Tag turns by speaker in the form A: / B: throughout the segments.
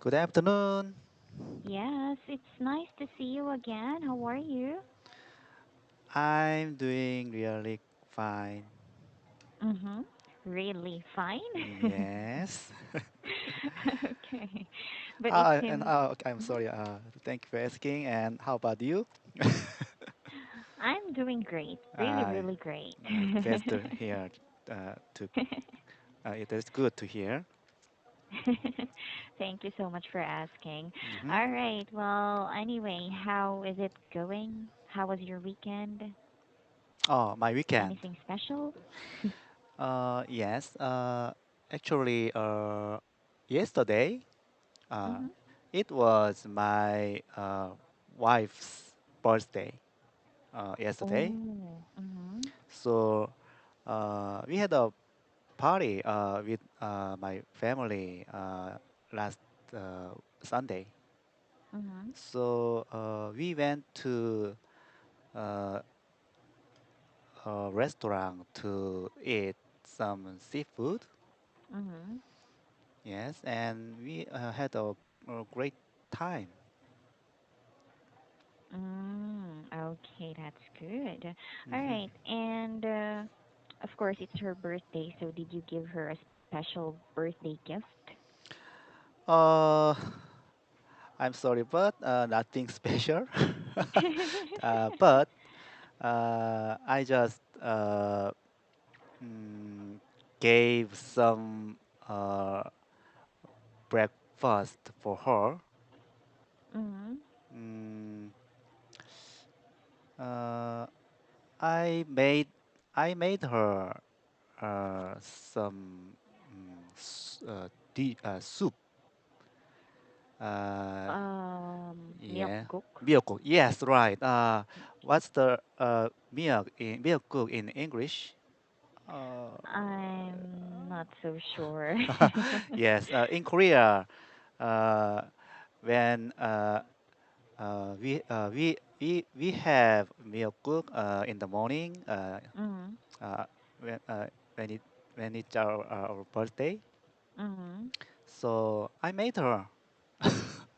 A: Good afternoon.
B: Yes, it's nice to see you again. How are you?
A: I'm doing really fine.
B: Mm-hmm. Really fine.
A: Yes.
B: Okay. But it seems
A: Okay, I'm
B: mhm.
A: sorry. Thank you for asking. And how about you?
B: I'm doing great. Really,
A: uh,
B: really great.
A: Glad to hear. To It is good to hear.
B: Thank you so much for asking.
A: Hmm.
B: All right. Well, anyway, how is it going? How was your weekend?
A: Oh, my weekend.
B: Anything special?
A: Yes. Actually, yesterday, uh,
B: Mm-hmm.
A: it was my wife's birthday. Yesterday.
B: Oh. Mm-hmm.
A: So we had a party with my family last Sunday.
B: Mm-hmm.
A: So we went to uh, a restaurant to eat some seafood.
B: Mm-hmm.
A: Yes, and we had a great time.
B: Okay, that's good. All
A: Hmm.
B: right, and of course, it's her birthday, so did you give her a special birthday gift?
A: Uh, I'm sorry, but nothing special. But I just mm, gave some uh, breakfast for her.
B: Mm-hmm.
A: Mm, uh, I made I made her some soup. Uh,
B: Milk
A: yeah,
B: cook.
A: milk. Yes, right. What's the milk cook in English? Uh,
B: I'm not so sure.
A: yes, in Korea, uh, when we have milk cook in the morning
B: Mm-hmm.
A: uh, when when it's our birthday.
B: Mm-hmm.
A: So I made her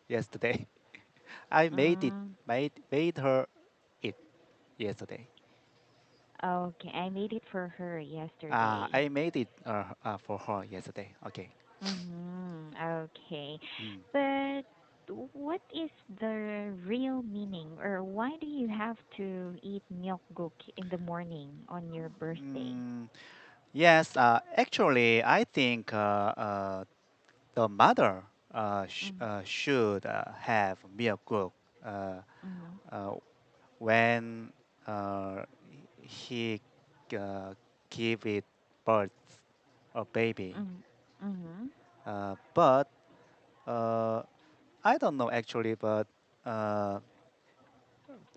A: yesterday. I
B: Mm.
A: made her it yesterday.
B: Okay, I made it for her yesterday.
A: I made it for her yesterday. Okay.
B: Mm-hmm. Okay.
A: Mm.
B: But what is the real meaning, or why do you have to eat milkguk in the morning on your birthday?
A: Mm, yes, actually, I think the mother should have milk cook uh,
B: Mm-hmm.
A: uh, when uh, he give it birth a baby.
B: Mm-hmm. Mm-hmm.
A: But I don't know actually, but uh,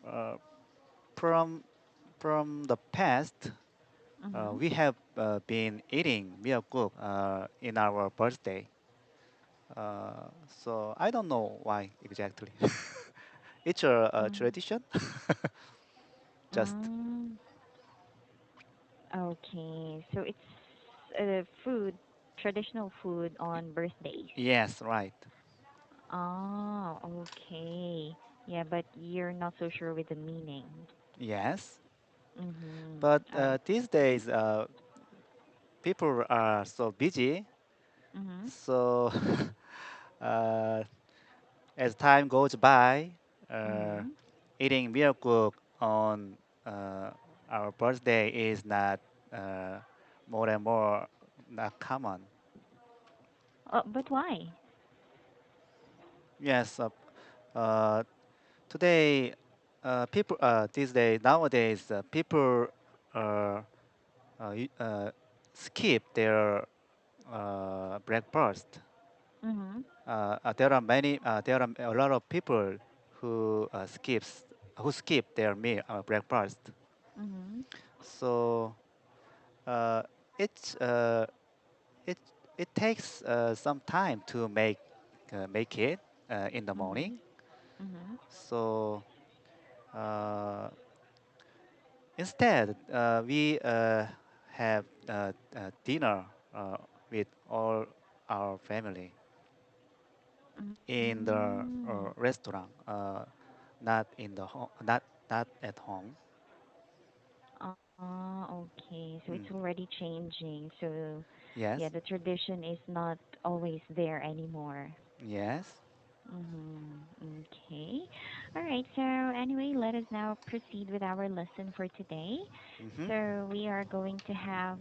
A: uh, from the past,
B: Mm-hmm.
A: we have been eating miyakuk in our birthday. So I don't know why exactly. It's a
B: Mm-hmm.
A: tradition. Just
B: Mm. Okay, so it's food, traditional food on birthdays.
A: yes, right.
B: Oh, okay. Yeah, but you're not so sure with the meaning.
A: Yes,
B: Mm-hmm.
A: but
B: Oh.
A: these days people are so busy.
B: Mm-hmm.
A: So uh, as time goes by, uh,
B: Mm-hmm.
A: eating miyakuk on uh, our birthday is not uh, more and more not common.
B: But why?
A: Yes, uh, today people these days nowadays people uh, skip their breakfast.
B: Mm-hmm.
A: There are a lot of people who skip their meal breakfast.
B: Mm-hmm.
A: So uh, it's it it takes some time to make it in the
B: Mm-hmm.
A: morning.
B: Mm-hmm.
A: So uh, instead, we have dinner with all our family. in the
B: Mm.
A: restaurant, not in the home, not at home.
B: Okay. So it's
A: Mm.
B: already changing. So,
A: Yes,
B: yeah, the tradition is not always there anymore.
A: yes.
B: Mm-hmm. Okay. All right. So, anyway, let us now proceed with our lesson for today.
A: Hmm.
B: So, we are going to have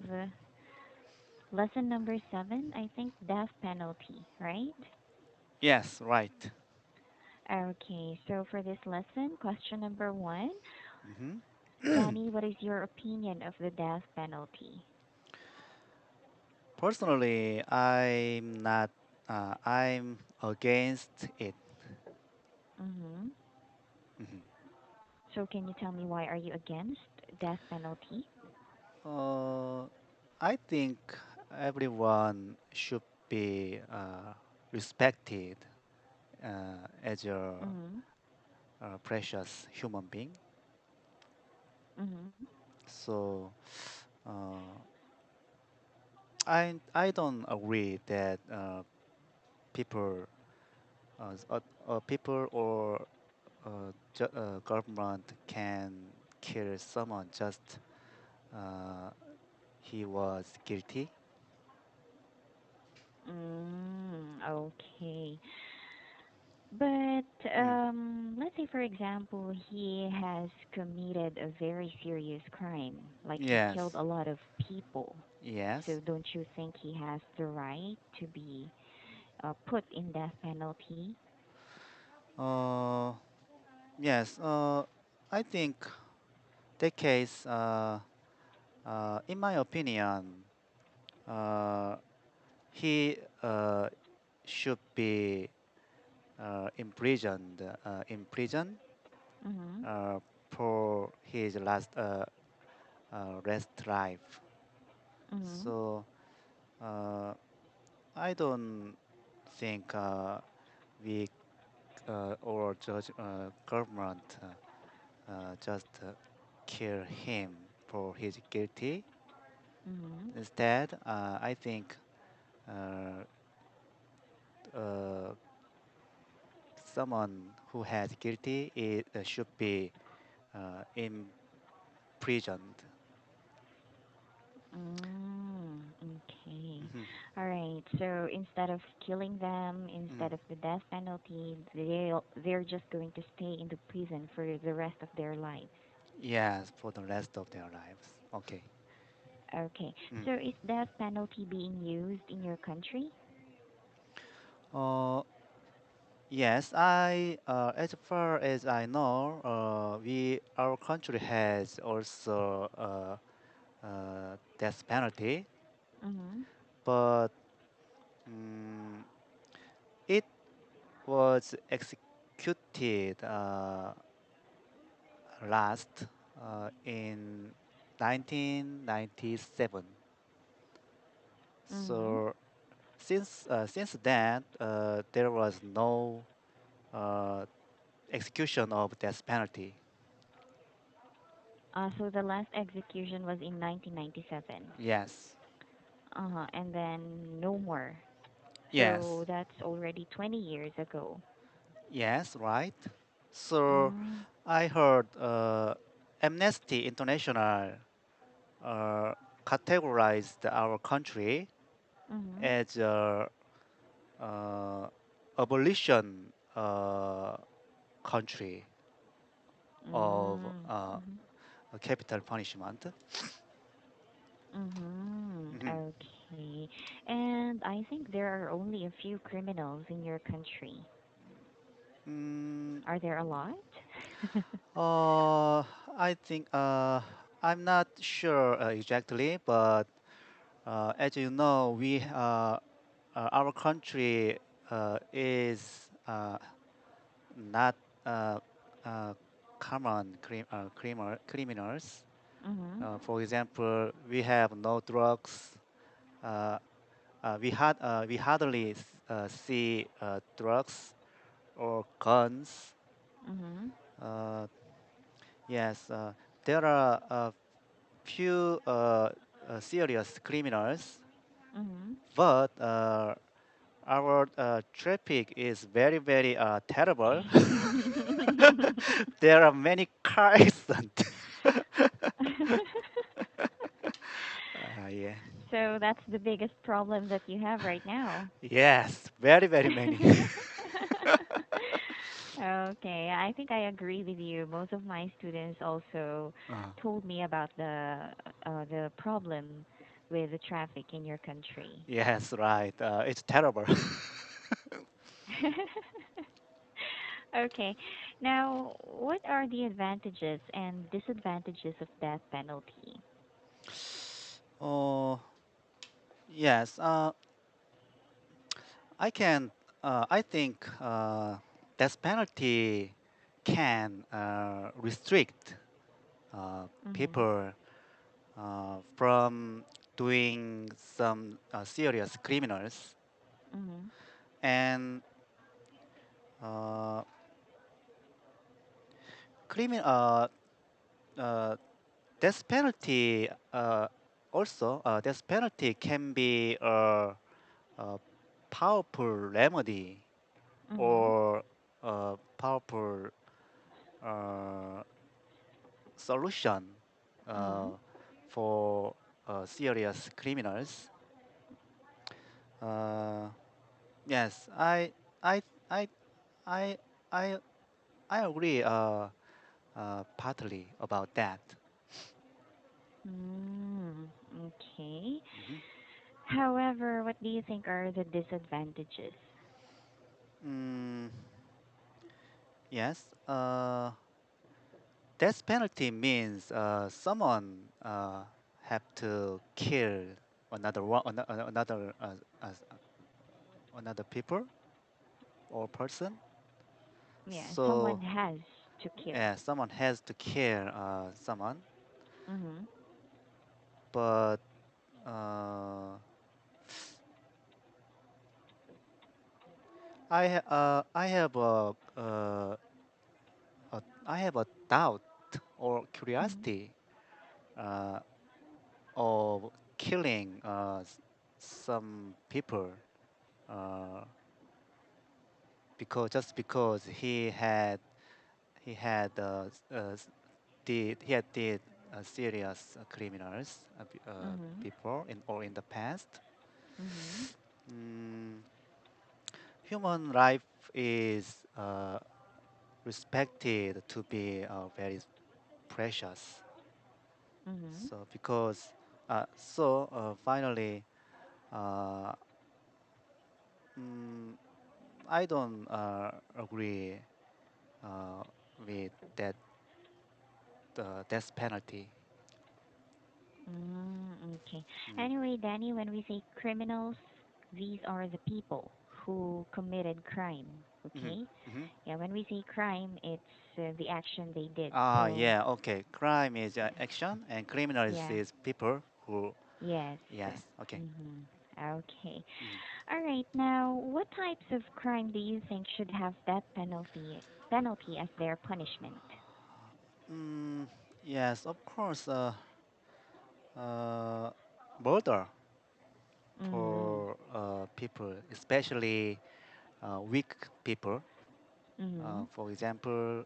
B: lesson number 7, I think, death penalty, right?
A: Yes, right.
B: Okay. So, for this lesson, question number 1,
A: Hmm.
B: Danny, what is your opinion of the death penalty?
A: Personally, I'm not. I'm against it.
B: Mm-hmm.
A: Mhm.
B: So, can you tell me why are you against death penalty?
A: Uh, I think everyone should be respected as
B: Mm-hmm.
A: a precious human being.
B: Mm-hmm.
A: So uh, I don't agree that people people or government can kill someone just uh, he was guilty.
B: Okay. But
A: Mm.
B: let's say, for example, he has committed a very serious crime, like he killed
A: Yes,
B: a lot of people.
A: yes.
B: So don't you think he has the right to be put in death penalty?
A: Uh, yes. I think the case, in my opinion, uh, he should be imprisoned in prison
B: Mhm.
A: uh, for his rest life.
B: Mhm.
A: So uh, I don't think we or judge government just kill him for his guilty.
B: Mhm.
A: Instead, I think uh, uh, someone who has guilty should be imprisoned.
B: Okay.
A: Mhm.
B: All right. So instead of killing them,
A: Mm.
B: instead of the death penalty, they're just going to stay in the prison for the rest of their lives.
A: Yes, for the rest of their lives. Okay.
B: Okay.
A: Mm.
B: So is death penalty being used in your country?
A: Uh, yes, I as far as I know, we our country has also death penalty,
B: Mhm.
A: but mm it was executed last in 1997.
B: Mhm.
A: So since then, there was no uh, execution of death penalty.
B: So the last execution was in 1997.
A: Yes,
B: And then no more.
A: yes,
B: So that's already 20 years ago.
A: yes, right. So
B: Mm.
A: I heard Amnesty International uh, categorized our country
B: Mhm.
A: as a uh, abolition country of
B: Mm. Mhm.
A: capital punishment.
B: Mhm.
A: Mhm.
B: Okay. And I think there are only a few criminals in your country.
A: Mm,
B: Are there a lot?
A: uh, I think I'm not sure exactly, but as you know, our country is not uh, uh, common criminals.
B: Mhm.
A: For example, we have no drugs. Uh, we hardly see drugs or guns.
B: Mhm.
A: Uh, yes, there are a few serious criminals,
B: Mhm.
A: but our traffic is very, very terrible. There are many cars. Yeah.
B: So that's the biggest problem that you have right now.
A: Yes, very, very many.
B: Okay, I think I agree with you. Most of my students also
A: Uh,
B: told me about the problem with the traffic in your country.
A: yes, right. It's terrible.
B: Okay. Now, what are the advantages and disadvantages of death penalty?
A: Oh, yes. I can. I think death penalty can restrict
B: Mhm.
A: people from doing some serious criminals,
B: Mhm.
A: and uh, crimin uh, death penalty death penalty can be a powerful remedy
B: Mhm.
A: or a powerful uh, solution
B: Mhm.
A: for serious criminals. Uh, yes, I, I, I, I, I agree partly about that.
B: Mm, okay.
A: Mhm.
B: However, what do you think are the disadvantages?
A: Mm, yes, death penalty means someone have to kill another another people or person.
B: Yeah,
A: So
B: someone has to kill.
A: yeah, someone has to kill someone,
B: Mhm.
A: but uh, I have I have a doubt or
B: Mhm.
A: curiosity uh, of killing some people uh, because just because he had he had did serious criminals
B: Mhm.
A: before in the past.
B: Mhm.
A: Mm, human life is respected to be very precious.
B: Mhm.
A: So because finally, uh, mm, I don't agree uh, with that death penalty.
B: Okay.
A: Mm.
B: Anyway, Danny, when we say criminals, these are the people who committed crime.
A: Hmm.
B: Okay.
A: Hmm.
B: Yeah. When we say crime, it's the action they did.
A: Ah,
B: So
A: yeah, okay. Crime is action, and criminals
B: yeah.
A: is people who.
B: Yes.
A: Yes, okay.
B: Mhm. Okay.
A: Mm.
B: All right. Now, what types of crime do you think should have death penalty as their punishment?
A: Mm, yes, of course. Uh, murder
B: Mhm.
A: for people, especially weak people.
B: Mhm.
A: For example,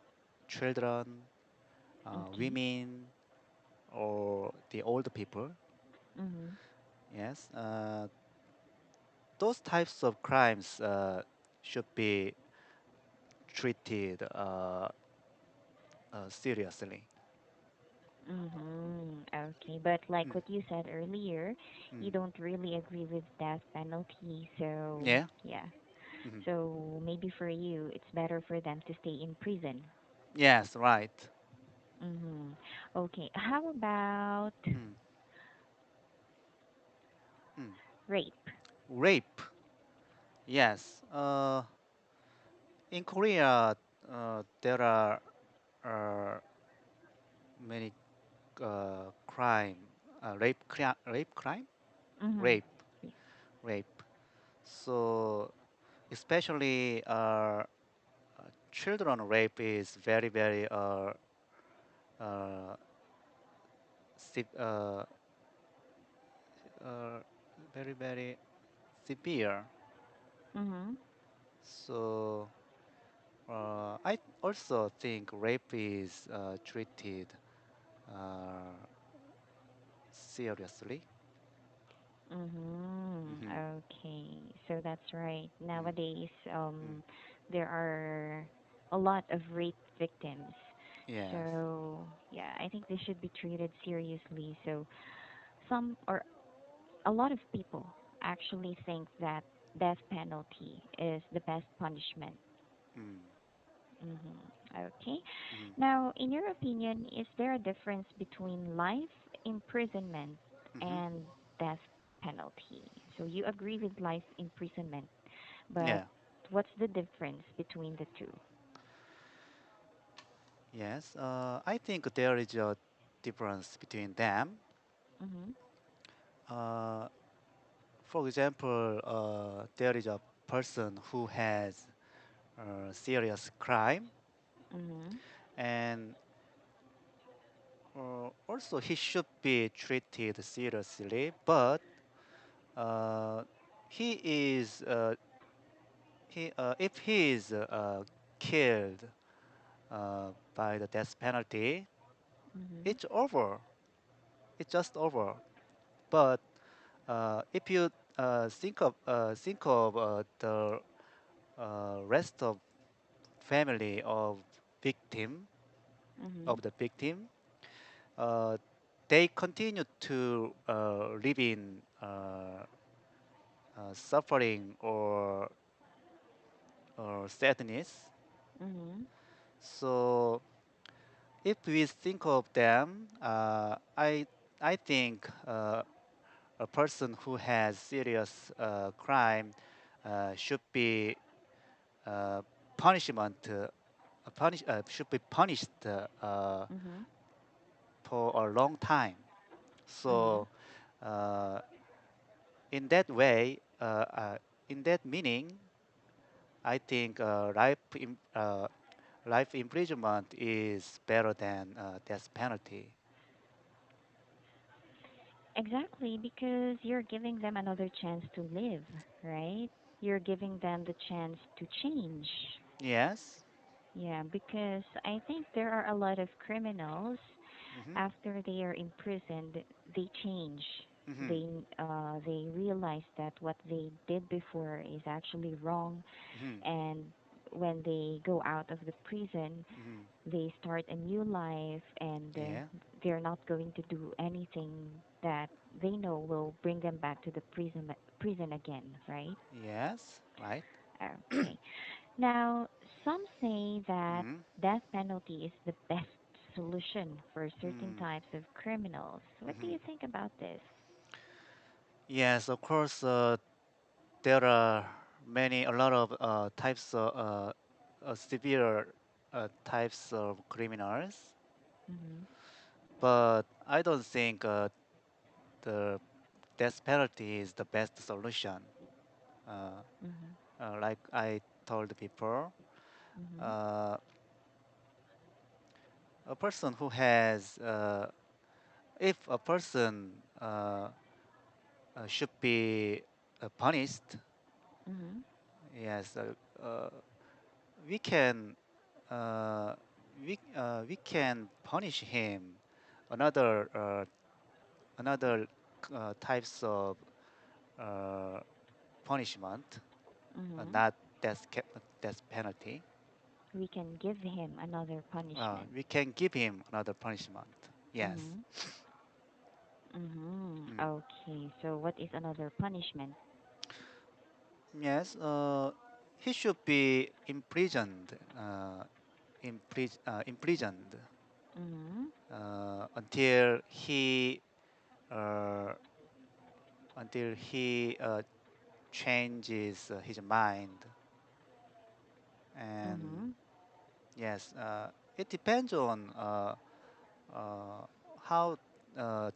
A: children,
B: Okay.
A: women, or the old people.
B: Mhm.
A: Yes, those types of crimes should be treated seriously.
B: Mhm. Okay, but like
A: Mm.
B: what you said earlier,
A: Mm.
B: you don't really agree with death penalty, so
A: Yeah.
B: yeah.
A: Mhm.
B: So maybe for you, it's better for them to stay in prison.
A: Yes, right.
B: Mhm. Okay. How about
A: Mm. Mm.
B: rape?
A: Rape. Yes. In Korea, there are uh, many crime, rape crime,
B: Mhm.
A: rape, rape. So especially children rape is very very uh, se- uh, uh, very very severe.
B: Mhm.
A: So I also think rape is treated uh, seriously.
B: Mhm.
A: Hmm.
B: Okay. So that's right.
A: Mm.
B: Nowadays,
A: Mm.
B: there are a lot of rape victims.
A: Yes.
B: So yeah, I think they should be treated seriously. So some or a lot of people actually think that death penalty is the best punishment.
A: Mm.
B: Okay.
A: Mm.
B: Now, in your opinion, is there a difference between life imprisonment
A: Hmm.
B: and death penalty? So you agree with life imprisonment, but
A: Yeah.
B: what's the difference between the two?
A: Yes. I think there is a difference between them.
B: Mhm.
A: Uh, for example, there is a person who has serious crime,
B: Mhm.
A: and also he should be treated seriously. But uh, he is if he is killed by the death penalty,
B: Mhm.
A: it's over. It's just over. But if you think of the rest of family
B: Mhm.
A: of the victim, uh, they continue to live in suffering or sadness.
B: Mhm.
A: So if we think of them, I think a person who has serious crime should be uh, punishment should be punished
B: Mhm.
A: for a long time.
B: Mhm.
A: So uh, in that way, in that meaning, I think life imprisonment is better than death penalty.
B: Exactly, because you're giving them another chance to live, right? You're giving them the chance to change.
A: Yes.
B: Yeah, because I think there are a lot of criminals
A: Hmm.
B: after they are imprisoned, they change.
A: Hmm.
B: They realize that what they did before is actually wrong,
A: Hmm.
B: and when they go out of the prison,
A: Hmm.
B: they start a new life, and
A: Yeah.
B: they're not going to do anything that they know will bring them back to the prison again, right?
A: Yes. Right.
B: Okay. Now, some say that
A: Hmm.
B: death penalty is the best solution for certain
A: Mm.
B: types of criminals. What do
A: Hmm.
B: you think about this?
A: Yes. Of course. There are a lot of types of severe types of criminals,
B: Mhm.
A: but I don't think the death penalty is the best solution. Uh,
B: Mhm.
A: like I told before,
B: Mhm.
A: uh, a person who has, if a person should be punished,
B: Mhm.
A: yes, we can uh, we can punish him another another types of uh, punishment,
B: Mhm.
A: not death penalty.
B: We can give him another punishment.
A: We can give him another punishment. Yes.
B: Mhm. Mhm.
A: Mm.
B: Okay. So what is another punishment?
A: Yes. He should be imprisoned
B: Mhm.
A: until uh, he changes his mind. And
B: Mhm.
A: yes, it depends on uh, how uh,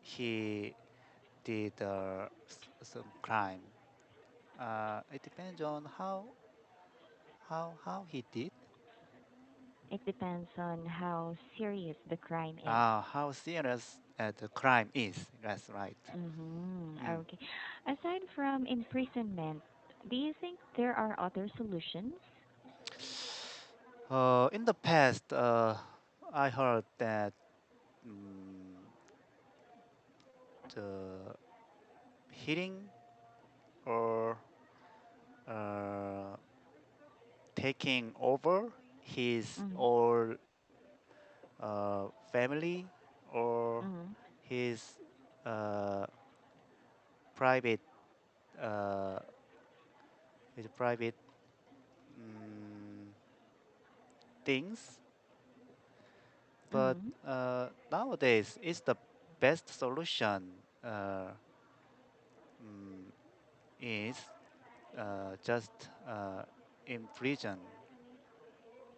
A: he did some crime. It depends on how he did,
B: It depends on how serious the crime is.
A: how serious the crime is. That's right.
B: Mhm.
A: Mm.
B: Okay. Aside from imprisonment, Do you think there are other solutions?
A: In the past, I heard that mm, the hitting or uh, taking over his
B: Mm-hmm.
A: or family or
B: Mm-hmm.
A: his uh, private uh, private mm, things. But
B: Mm-hmm.
A: nowadays, it's the best solution mm, is just in prison,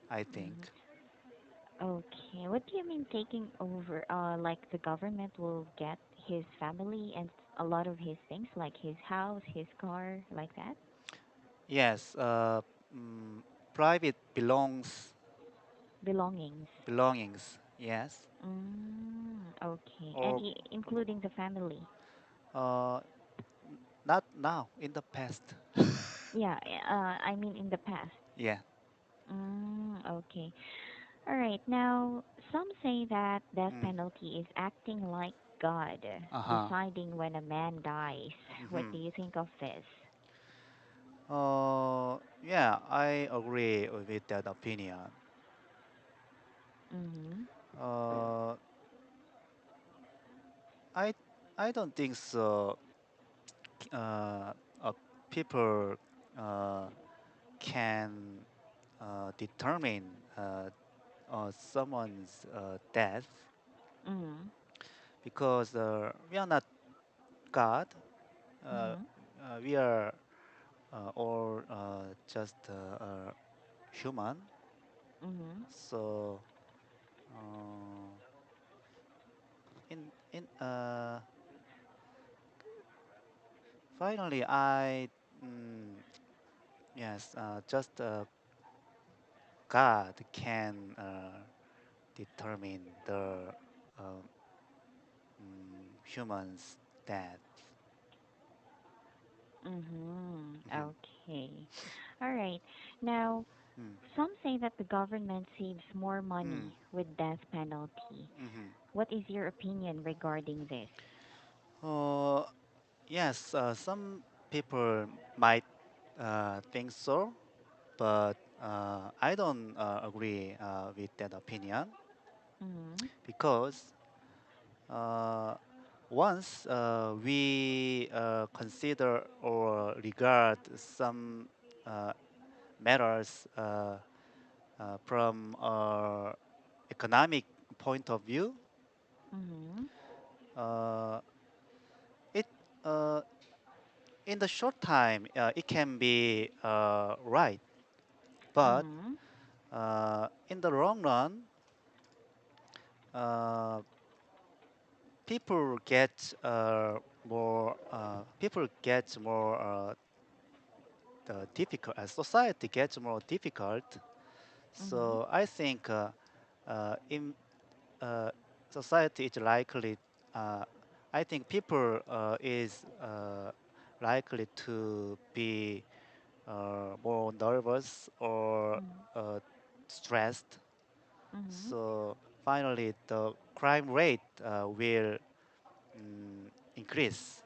A: I think.
B: Mm-hmm. Okay. What do you mean taking over? Like the government will get his family and a lot of his things, like his house, his car, like that?
A: Yes, mm, private
B: Belongings.
A: belongings. Yes,
B: Okay. And
A: or
B: including the family.
A: uh, not now. In the past.
B: Yeah, I mean in the past.
A: Yeah.
B: Okay. All right. Now, some say that death
A: Mm.
B: penalty is acting like God,
A: Uh huh.
B: deciding when a man dies. What
A: Hmm.
B: do you think of this?
A: Yeah, I agree with that opinion.
B: Mm-hmm.
A: Uh, I I don't think so. Uh, People uh, can determine someone's death
B: Mm-hmm.
A: because we are not God. Uh,
B: Mm-hmm.
A: we are all just human.
B: Mm-hmm.
A: So uh, in finally, yes, just God can determine the uh, humans death.
B: Mm-hmm.
A: Mhm.
B: Okay. All right. Now,
A: Mm.
B: some say that the government saves more
A: Mm.
B: money with death penalty.
A: Mhm.
B: What is your opinion regarding this?
A: Uh, yes, some people might think so, but I don't agree with that opinion
B: Mm-hmm.
A: because uh, once we consider or regard some uh, matters from economic point of view,
B: Mm-hmm.
A: uh, it uh, in the short time it can be right, but
B: Mm-hmm.
A: in the long run, uh, people get more difficult. Society gets more difficult.
B: Mm-hmm.
A: So I think in uh, society is likely. Uh, I think people is likely to be more nervous or uh, stressed.
B: Mm-hmm.
A: So finally, the crime rate will increase.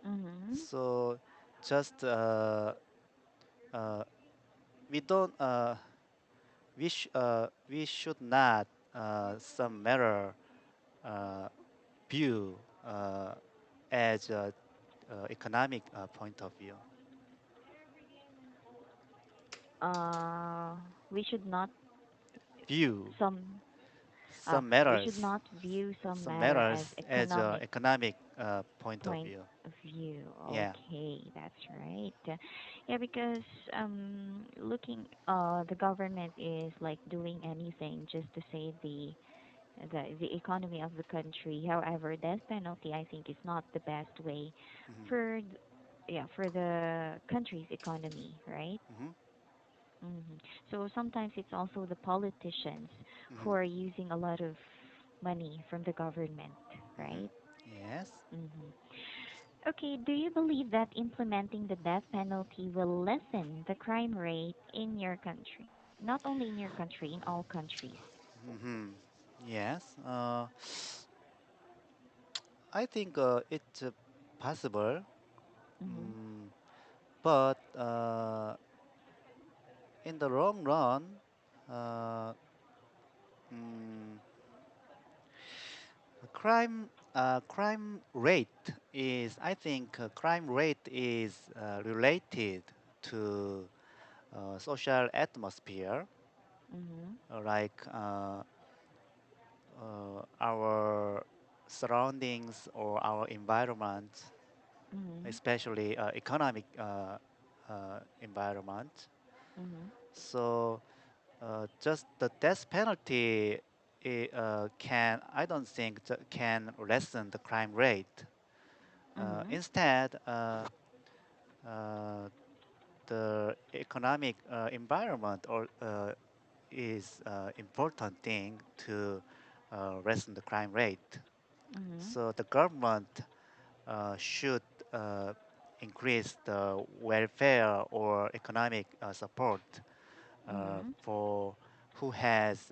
B: Mm-hmm.
A: So just uh, we don't we should not some matter uh, view as a economic point of view.
B: Uh, we should not
A: View
B: some
A: some
B: we should
A: matters
B: not view some
A: some
B: matter as
A: matters as a
B: economic
A: economic point of
B: point
A: view.
B: of view.
A: Yeah.
B: Okay, that's right. Yeah, because looking the government is like doing anything just to save the economy of the country. However, death penalty I think is not the best way
A: Hmm.
B: for yeah, for the country's economy, right?
A: Hmm.
B: hmm So sometimes it's also the politicians who
A: Hmm.
B: are using a lot of money from the government,
A: Hmm.
B: right?
A: Yes.
B: hmm Okay, do you believe that implementing the death penalty will lessen the crime rate in your country? Not only in your country, in all countries.
A: Hmm. Yes. I think it's possible,
B: Mhm.
A: mm, but in the long run, uh, mm, crime rate is I think crime rate is related to social atmosphere,
B: Mhm.
A: like our surroundings or our environment,
B: Mhm.
A: especially economic environment.
B: Mhm.
A: So just the death penalty can I don't think can lessen the crime rate.
B: Mhm.
A: Instead, uh, the economic environment or is important thing to lessen the crime rate.
B: Mhm.
A: So the government should uh, increase the welfare or economic support
B: Mhm.
A: for who has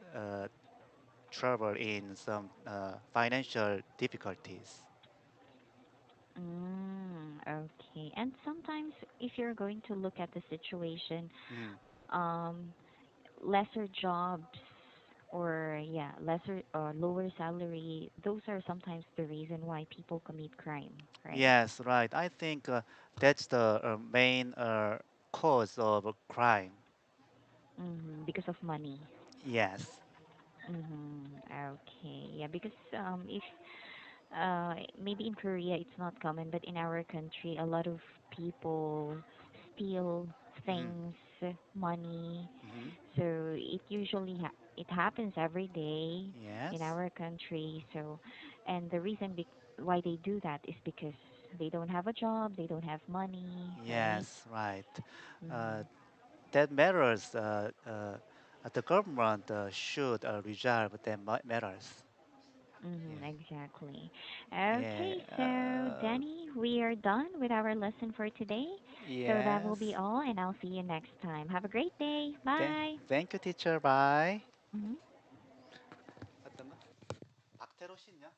A: trouble in some financial difficulties.
B: Okay. And sometimes, if you're going to look at the situation,
A: Mm.
B: um, lesser jobs or yeah, lesser or lower salary, those are sometimes the reason why people commit crime, right?
A: Yes, right. I think that's the main cause of crime.
B: Because of money.
A: Yes.
B: Okay. Yeah, because if maybe in Korea it's not common, but in our country, a lot of people steal
A: Hmm.
B: things, money.
A: Hmm.
B: So it happens every day in
A: Yes.
B: our country. So, and the reason why they do that is because they don't have a job, they don't have money, right?
A: Yes, right. Uh,
B: Mm-hmm.
A: that matters. The government should resolve that matters.
B: Mm-hmm,
A: Yeah.
B: exactly.
A: Yeah.
B: Okay, so Danny, we are done with our lesson for today. So that will be
A: Yes.
B: all, and I'll see you next time. Have a great day.
A: Th-
B: Bye.
A: thank you, teacher. Bye.
B: Mm-hmm.
A: 어떤 거? 박태로 씨냐?